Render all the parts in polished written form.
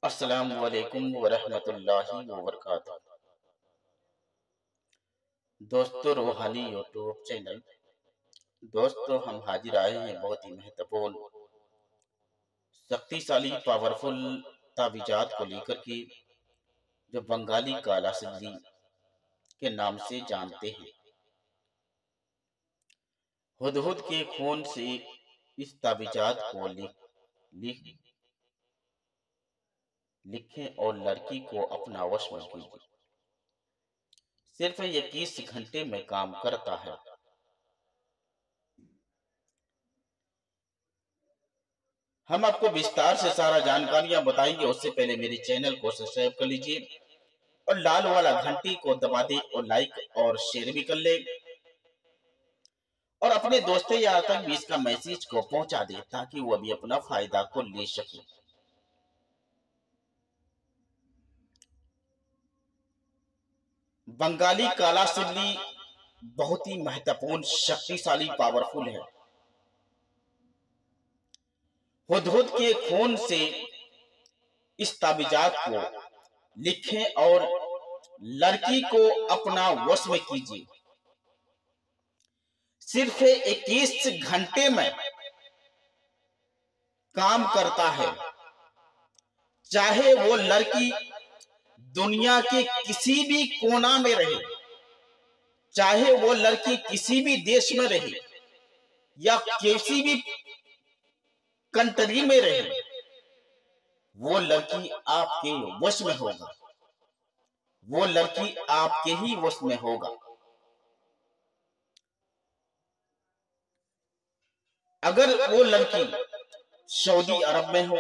अस्सलामु अलैकुम वरहमतुल्लाहि वबरकातुहू। दोस्तों, रूहानी यूट्यूब चैनल। दोस्तों, हम हाजिर आए हैं बहुत ही महत्वपूर्ण, शक्तिशाली, पावरफुल ताबीजात को लेकर के, जो बंगाली काला सिल्ली के नाम से जानते हैं। हुदहुद के खून से इस ताबीजात को लिखें और लड़की को अपना वश में कीजिए। सिर्फ 21 घंटे में काम करता है। हम आपको विस्तार से सारा जानकारियां बताएंगे। उससे पहले मेरे चैनल को सब्सक्राइब कर लीजिए और लाल वाला घंटी को दबा दे और लाइक और शेयर भी कर ले और अपने दोस्तों या तक भी इसका मैसेज को पहुंचा दे ताकि वो भी अपना फायदा को ले सके। बंगाली काला सिल्ली बहुत ही महत्वपूर्ण, शक्तिशाली, पावरफुल है। हुदहुद के खून से इस ताबीजात को लिखें और लड़की को अपना वश में कीजिए। सिर्फ 21 घंटे में काम करता है। चाहे वो लड़की दुनिया के किसी भी कोना में रहे, चाहे वो लड़की किसी भी देश में रहे या किसी भी कंट्री में रहे, वो लड़की आपके वश में होगा। वो लड़की आपके ही वश में होगा। अगर वो लड़की सऊदी अरब में हो,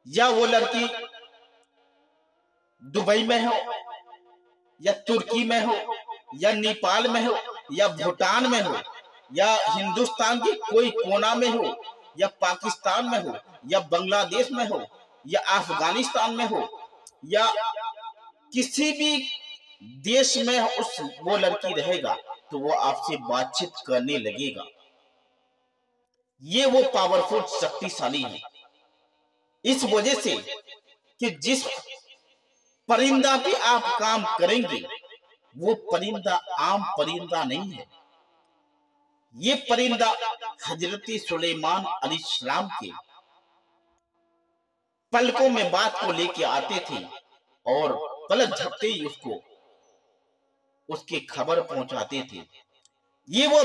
या वो लड़की दुबई में हो, या तुर्की में हो, या नेपाल में हो, या भूटान में हो, या हिंदुस्तान के कोई कोना में हो, या पाकिस्तान में हो, या बांग्लादेश में हो, या अफगानिस्तान में हो, या किसी भी देश में वो लड़की रहेगा तो वो आपसे बातचीत करने लगेगा। ये वो पावरफुल, शक्तिशाली है। इस वजह से कि जिस परिंदा पे आप काम करेंगे वो परिंदा आम परिंदा नहीं है। ये परिंदा हजरत सुलेमान अलैहिस्सलाम के पलकों में बात को लेके आते थे और पलक झपते ही उसकी खबर पहुंचाते थे। ये वो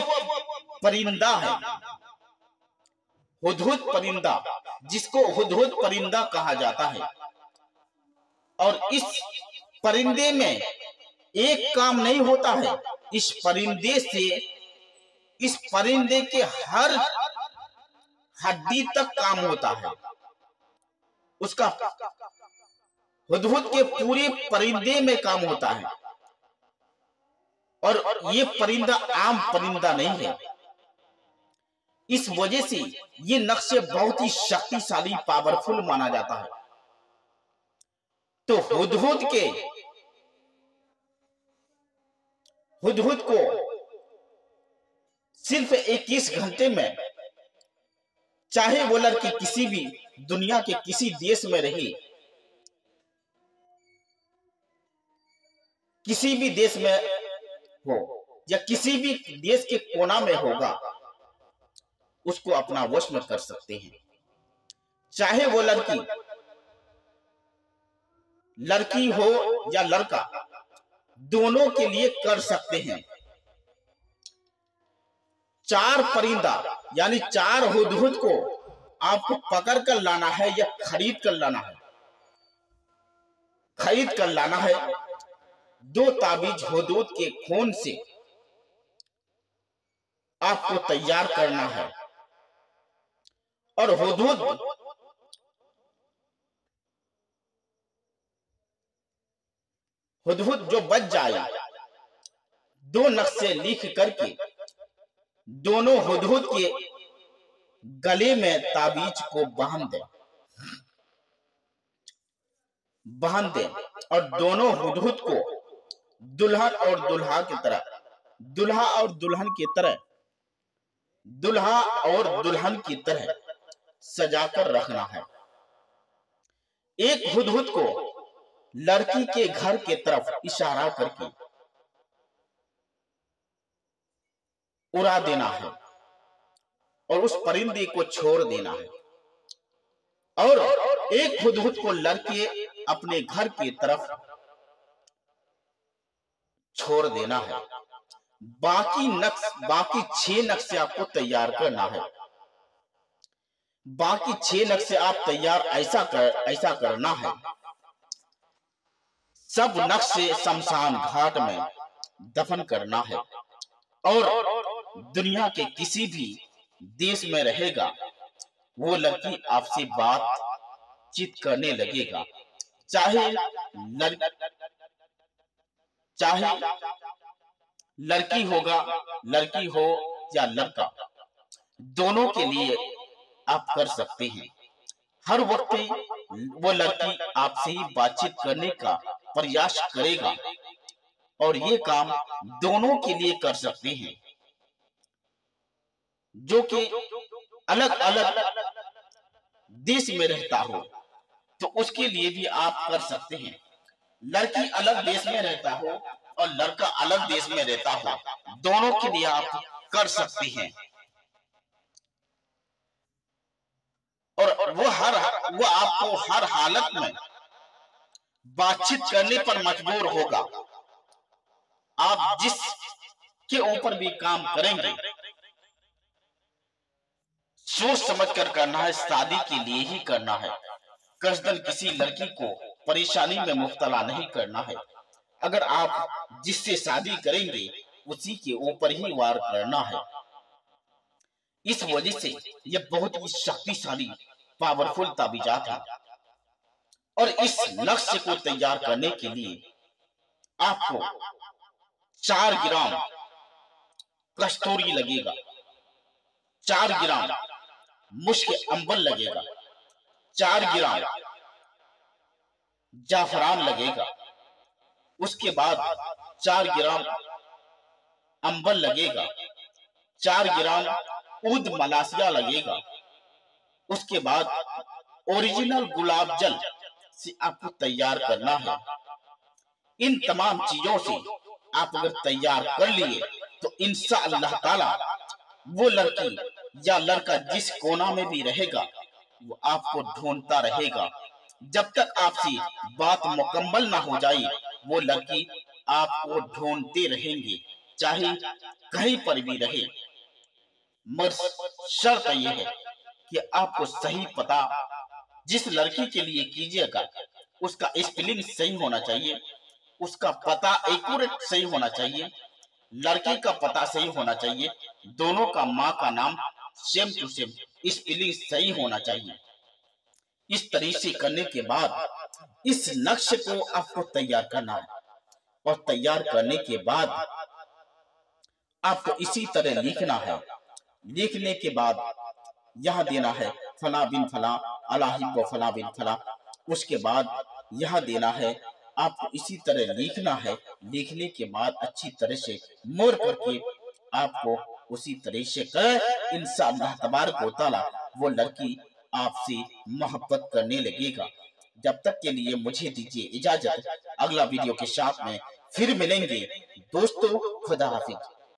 परिंदा है, हुदहुद परिंदा, जिसको हुदहुद परिंदा कहा जाता है। और इस परिंदे में एक काम नहीं होता है। इस परिंदे के हर हड्डी तक काम होता है उसका। हुदहुद के पूरे परिंदे में काम होता है। और ये परिंदा आम परिंदा नहीं है। इस वजह से ये नक्शे बहुत ही शक्तिशाली, पावरफुल माना जाता है। तो हुदहुद को सिर्फ 21 घंटे में, चाहे वो लड़की किसी भी दुनिया के किसी देश में रहे, किसी भी देश में हो या किसी भी देश के कोना में होगा, उसको अपना वश में कर सकते हैं। चाहे वो लड़की हो या लड़का, दोनों के लिए कर सकते हैं। 4 परिंदा यानी 4 हुदहुद को आपको पकड़ कर लाना है या खरीद कर लाना है। खरीद कर लाना है। 2 ताबीज हुदहुद के खून से आपको तैयार करना है। और हुदहुद जो बच जाए, 2 नक्शे लिख करके दोनों हुदहुद के गले में ताबीज को बांध दें और दोनों हुदहुद को दुल्हन और दुल्हा की तरह, दुल्हा और दुल्हन की तरह सजाकर रखना है। एक हुदहुद को लड़की के घर के तरफ इशारा करके उड़ा देना है और उस परिंदे को छोड़ देना है, और एक हुदहुद को लड़के अपने घर की तरफ छोड़ देना है। बाकी 6 नक्शे आपको तैयार करना है। बाकी 6 नक्शे आप तैयार ऐसा करना है। सब नक्शे शमशान घाट में दफन करना है और दुनिया के किसी भी देश में रहेगा वो लड़की आपसे बातचीत करने लगेगा, चाहे लड़की हो या लड़का, दोनों के लिए आप कर सकते हैं। हर वक्त वो लड़की आपसे ही बातचीत करने का प्रयास करेगा और ये काम दोनों के लिए कर सकते हैं। जो कि अलग अलग देश में रहता हो तो उसके लिए भी आप कर सकते हैं। लड़की अलग देश में रहता हो और लड़का अलग देश में रहता हो, दोनों के लिए आप कर सकते हैं। और वो आपको हर हालत में बातचीत करने पर मजबूर होगा। आप जिसके ऊपर भी काम करेंगे सोच समझ कर करना है, शादी के लिए ही करना है। कसदन किसी लड़की को परेशानी में मुब्तला नहीं करना है। अगर आप जिससे शादी करेंगे उसी के ऊपर ही वार करना है। इस वजह से यह बहुत ही शक्तिशाली पावरफुल ताबीजात है। और इस लक्ष्य को तैयार करने के लिए आपको 4 ग्राम कस्तूरी लगेगा, 4 ग्राम मुश्क अंबल लगेगा, 4 ग्राम जाफरान लगेगा, उसके बाद 4 ग्राम अंबल लगेगा, 4 ग्राम ऊद मलासिया लगेगा। उसके बाद ओरिजिनल गुलाब जल से आपको तैयार करना है। इन तमाम चीजों से आप अगर तैयार कर लिए तो इंशाअल्लाह ताला वो लड़की या लड़का जिस कोना में भी रहेगा वो आपको ढूंढता रहेगा। जब तक आपसे बात मुकम्मल ना हो जाए वो लड़की आपको ढूंढते रहेंगे, चाहे कहीं पर भी रहे। मगर शर्त यह है कि आपको सही पता जिस लड़की के लिए कीजिएगा उसका स्पेलिंग सही होना चाहिए, उसका पता एक्यूरेट सही होना चाहिए, लड़के का पता सही होना चाहिए, दोनों का माँ का नाम सेम टू सेम स्पेलिंग सही होना चाहिए। इस तरीके से करने के बाद इस नक्शे को आपको तैयार करना है और तैयार करने के बाद आपको इसी तरह लिखना है। लिखने के बाद यहाँ देना है फला बिन फला अलाहिब फला बिन फला। उसके बाद यहाँ देना है, आपको इसी तरह लिखना है। लिखने के बाद अच्छी तरह से मोड़ करके आपको उसी तरह से कर इंशाअल्लाह तबारक व तआला वो लड़की आपसे मोहब्बत करने लगेगा। जब तक के लिए मुझे दीजिए इजाजत, अगला वीडियो के साथ में फिर मिलेंगे दोस्तों। खुदा हाफिज।